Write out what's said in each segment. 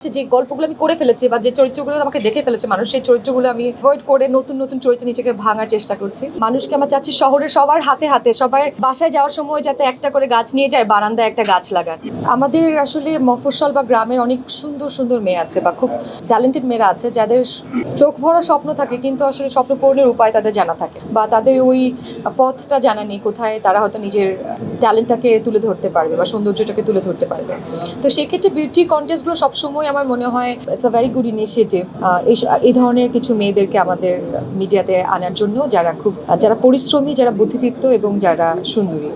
যে গল্পগুলো আমি করে ফেলেছি বা যে চরিত্রগুলো আমাকে দেখে ফেলেছে মানুষ, সেই চরিত্রগুলো আমি অ্যাভয়েড করে নতুন নতুন চরিত্র নিজেকে ভাঙার চেষ্টা করছি। মানুষকে আমার চাচ্ছি শহরের সবার হাতে হাতে, সবার বাসায় যাওয়ার সময় যাতে একটা করে গাছ নিয়ে যায়, বারান্দায় একটা গাছ লাগান। আমাদের আসলে মফস্বল বা গ্রামের অনেক সুন্দর সুন্দর মেয়ে আছে বা খুব ট্যালেন্টেড মেয়েরা আছে যাদের চোখ ভরা স্বপ্ন থাকে, কিন্তু আসলে স্বপ্ন পূরণের উপায় তাদের জানা থাকে বা তাদের ওই পথটা জানা নেই কোথায় তারা হয়তো নিজের ট্যালেন্টটাকে তুলে ধরতে পারবে বা সৌন্দর্যটাকে তুলে ধরতে পারবে। তো সেক্ষেত্রে বিউটি কন্টেস্টগুলো সবসময় আমার মনে হয় it's a very good initiative. এই ধরনের কিছু মেয়েদেরকে আমাদের মিডিয়াতে আনার জন্য, যারা পরিশ্রমী, যারা বুদ্ধিদীপ্ত এবং যারা সুন্দরী।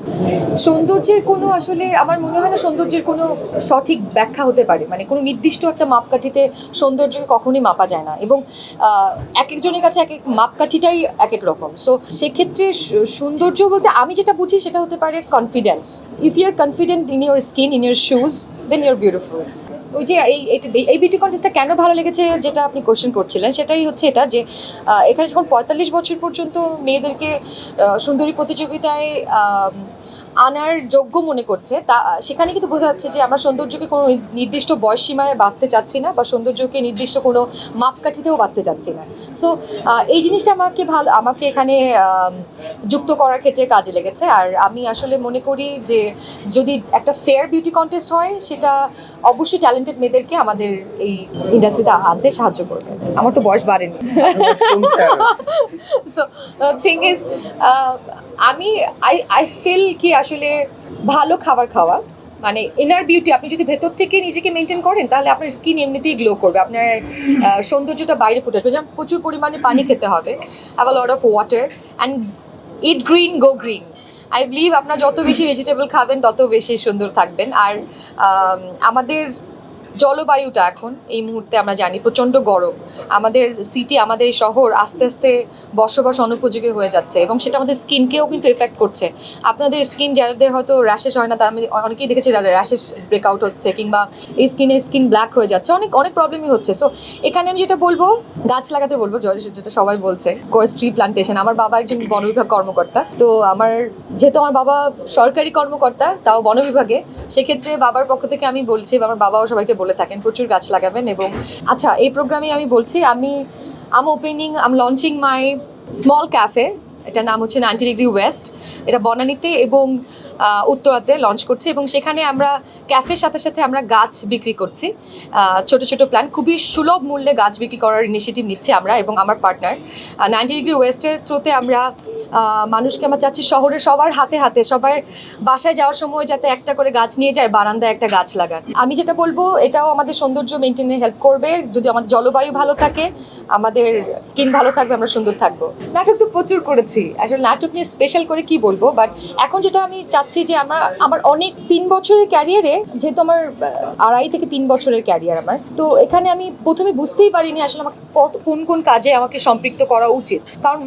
সৌন্দর্যের কোনো আসলে আমার মনে হয় না সৌন্দর্যের কোনো সঠিক ব্যাখ্যা হতে পারে, মানে কোনো নির্দিষ্ট একটা মাপকাঠিতে সৌন্দর্যকে কখনোই মাপা যায় না, এবং এক একজনের কাছে এক এক মাপকাঠিটাই এক এক রকম। সো সেক্ষেত্রে সৌন্দর্য বলতে আমি যেটা বুঝি সেটা হতে পারে confidence. If you are confident in your skin, in your shoes, then you are beautiful. ওই যে এই বিউটি কন্টেস্টটা কেন ভালো লেগেছে যেটা আপনি কোশ্চেন করছিলেন, সেটাই হচ্ছে এটা যে এখানে যখন ৪৫ বছর পর্যন্ত মেয়েদেরকে সুন্দরী প্রতিযোগিতায় আনার যোগ্য মনে করছে, তা সেখানে কিন্তু বোঝা যাচ্ছে যে আমরা সৌন্দর্যকে কোনো নির্দিষ্ট বয়স সীমায় বাঁধতে চাচ্ছি না বা সৌন্দর্যকে নির্দিষ্ট কোনো মাপকাঠিতেও বাঁধতে চাচ্ছি না। সো এই জিনিসটা আমাকে এখানে যুক্ত করার ক্ষেত্রে কাজে লেগেছে। আর আমি আসলে মনে করি যে যদি একটা ফেয়ার বিউটি কন্টেস্ট হয়, সেটা অবশ্যই ট্যালেন্টেড মেয়েদেরকে আমাদের এই ইন্ডাস্ট্রিতে আনতে সাহায্য করবে। আমার তো বয়স বাড়েনি। সো থিং ইজ, আমি আই ফিল কি আসলে ভালো খাবার খাওয়া, মানে ইনার বিউটি, আপনি যদি ভেতর থেকে নিজেকে মেনটেন করেন তাহলে আপনার স্কিন এমনিতেই গ্লো করবে, আপনার সৌন্দর্যটা বাইরে ফুটে আসবে। যেমন প্রচুর পরিমাণে পানি খেতে হবে, have a lot of water and it green, go green. I believe আপনার যত বেশি ভেজিটেবল খাবেন তত বেশি সুন্দর থাকবেন। আর আমাদের জলবায়ুটা এখন এই মুহূর্তে আমরা জানি প্রচণ্ড গরম, আমাদের সিটি, আমাদের এই শহর আস্তে আস্তে বসবাস অনুপযোগী হয়ে যাচ্ছে, এবং সেটা আমাদের স্কিনকেও কিন্তু এফেক্ট করছে। আপনাদের স্কিন যাদের হয়তো র্যাশেস হয় না, তার আমি অনেকেই দেখেছি যাদের র্যাশেস ব্রেকআউট হচ্ছে, কিংবা এই স্কিন ব্ল্যাক হয়ে যাচ্ছে, অনেক অনেক প্রবলেমই হচ্ছে। সো এখানে আমি যেটা বলবো, গাছ লাগাতে বলবো, যেটা সবাই বলছে ট্রি প্লান্টেশন। আমার বাবা একজন বন বিভাগ কর্মকর্তা, তো যেহেতু আমার বাবা সরকারি কর্মকর্তা, তাও বন বিভাগে, সেক্ষেত্রে বাবার পক্ষ থেকে আমি বলছি, আমার বাবাও সবাইকে বলে থাকেন প্রচুর গাছ লাগাবেন। এবং আচ্ছা, এই প্রোগ্রামে আমি বলছি, আমি লঞ্চিং মাই স্মল ক্যাফে। এটার নাম হচ্ছে 90 ডিগ্রি ওয়েস্ট। এটা বনানীতে এবং উত্তরাতে লঞ্চ করছি, এবং সেখানে আমরা ক্যাফের সাথে সাথে আমরা গাছ বিক্রি করছি, ছোট ছোট প্ল্যান্ট, খুবই সুলভ মূল্যে গাছ বিক্রি করার ইনিশিয়েটিভ নিচ্ছি আমরা এবং আমার পার্টনার। 90 ডিগ্রি ওয়েস্টের থ্রুতে আমরা মানুষকে আমার চাচ্ছি শহরের সবার হাতে হাতে, সবার বাসায় যাওয়ার সময় যাতে একটা করে গাছ নিয়ে যায়, বারান্দায় একটা গাছ লাগান। আমি যেটা বলবো, এটাও আমাদের সৌন্দর্য মেনটেনে হেল্প করবে। যদি আমাদের জলবায়ু ভালো থাকে, আমাদের স্কিন ভালো থাকবে, আমরা সুন্দর থাকবো। নাটক তো প্রচুর করেছি, আসলে নাটক নিয়ে স্পেশাল করে কি বলবো, বাট এখন যেটা আমি চাচ্ছি যে আমার অনেক 3 বছরের ক্যারিয়ারে, যেহেতু আমার 2.5 থেকে 3 বছরের ক্যারিয়ার আমার, তো এখানে আমি প্রথমে বুঝতেই পারিনি আসলে আমাকে কোন কোন কাজে আমাকে সম্পৃক্ত করা উচিত। কারণ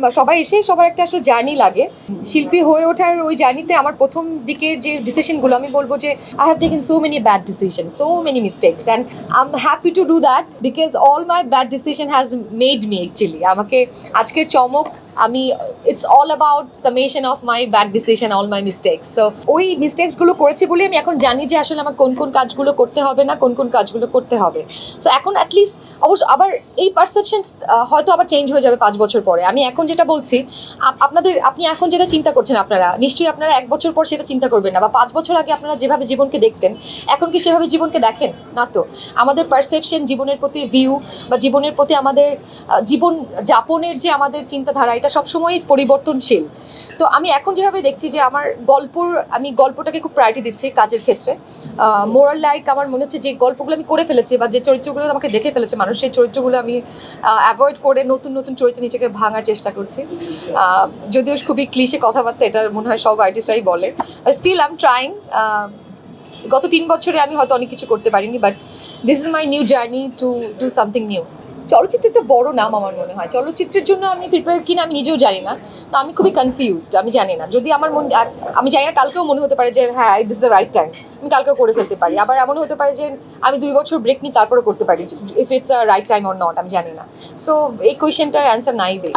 সবার একটা আসলে জার্নি লাগে, শিল্পী হয়ে ওঠার ওই জার্নিতে আমার প্রথম দিকের যে ডিসিশনগুলো, আমি বলবো যে I have taken so many bad decision, so many mistakes, and I am happy to do that because all my bad decision has made me actually আমাকে আজকের চমক। It's all about summation of my bad decision, all my mistakes. So ওই মিস্টেক্সগুলো করেছি বলে আমি এখন জানি যে আসলে আমার কোন কোন কাজগুলো করতে হবে না, কোন কোন কাজগুলো করতে হবে। সো এখন অ্যাটলিস্ট অবশ্য আবার এই পারসেপশন হয়তো আবার চেঞ্জ হয়ে যাবে 5 বছর পরে। আমি এখন যেটা বলছি, আপনি এখন যেটা চিন্তা করছেন, আপনারা নিশ্চয়ই 1 বছর পর সেটা চিন্তা করবেন না, বা 5 বছর আগে আপনারা যেভাবে জীবনকে দেখতেন, এখন কি সেভাবে জীবনকে দেখেন না? তো আমাদের পারসেপশন, জীবনের প্রতি ভিউ বা জীবনের প্রতি আমাদের জীবন যাপনের যে আমাদের চিন্তাধারা, এটা সবসময়ই পরিবর্তনশীল। তো আমি এখন যেভাবে দেখছি যে আমি গল্পটাকে খুব প্রায়োরিটি দিচ্ছি কাজের ক্ষেত্রে। মোরাল লাইক আমার মনে হচ্ছে যে গল্পগুলো আমি করে ফেলেছি বা যে চরিত্রগুলো আমাকে দেখে ফেলেছে মানুষ, সেই চরিত্রগুলো আমি অ্যাভয়েড করে নতুন নতুন চরিত্র নিজেকে ভাঙার চেষ্টা করছি। যদিও খুবই ক্লিশে কথাবার্তা, এটা মনে হয় সব আর্টিস্টরাই বলে, স্টিল আই এম ট্রাইং। গত 3 বছরে আমি হয়তো অনেক কিছু করতে পারিনি, but this is my new journey to do something new. চলচ্চিত্র একটা বড় নাম, আমার মনে হয় চলচ্চিত্রের জন্য আমি প্রিপেয়ার কিনা আমি নিজেও জানি না। তো আমি খুবই কনফিউজড, আমি জানি না, যদি আমি জানি না, কালকেও মনে হতে পারে যে হ্যাঁ this is the right time, আমি কালকেও করে ফেলতে পারি। আবার এমনও হতে পারে যে আমি 2 বছর ব্রেক নিই, তারপরে করতে পারি, if it's a right time or not, আমি জানি না। সো এই কোয়েশ্চেনটার অ্যান্সার নাই দেই।